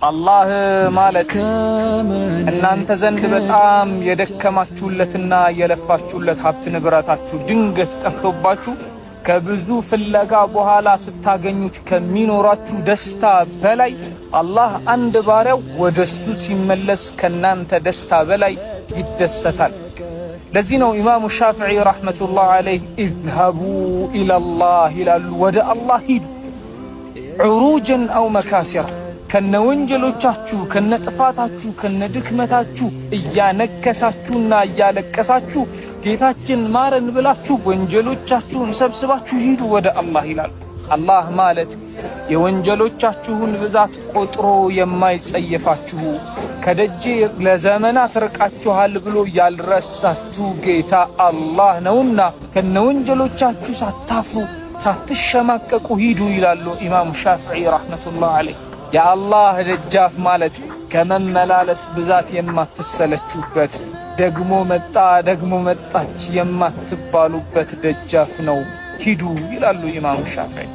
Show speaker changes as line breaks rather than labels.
አላህ ማለት እናንተ ዘንድ በጣም የደከማችሁለትና የለፋችሁለት ሀብት ንብረታችሁ ድንገት ጠፍቶባችሁ ከብዙ ፍለጋ በኋላ ስታገኙት ከሚኖራችሁ ደስታ በላይ አላህ አንድ ባሪያው ወደሱ ሲመለስ ከናንተ ደስታ በላይ ይደሰታል። ለዚህ ነው ኢማሙ ሻፊዒ ረሕመቱላህ ዐለይህ ኢዝሀቡ ኢለላህ ይላሉ፣ ወደ አላህ ሂዱ ዑሩጀን አው መካሲራ ከነወንጀሎቻችሁ ከነጥፋታችሁ ከነድክመታችሁ እያነከሳችሁና እያለቀሳችሁ ጌታችን ማረን ብላችሁ ወንጀሎቻችሁን ሰብስባችሁ ሂዱ ወደ አላህ ይላል። አላህ ማለት የወንጀሎቻችሁን ብዛት ቆጥሮ የማይጸየፋችሁ ከደጄ ለዘመናት ርቃችኋል ብሎ ያልረሳችሁ ጌታ አላህ ነውና ከነወንጀሎቻችሁ ሳታፍሩ ሳትሸማቀቁ ሂዱ ይላሉ ኢማሙ ሻፊዒ ረሕመቱላህ ዐለይህ። የአላህ ደጃፍ ማለት ከመመላለስ ብዛት የማትሰለቹበት ደግሞ መጣ ደግሞ መጣች የማትባሉበት ደጃፍ ነው። ሂዱ ይላሉ ኢማሙ ሻፊዒ።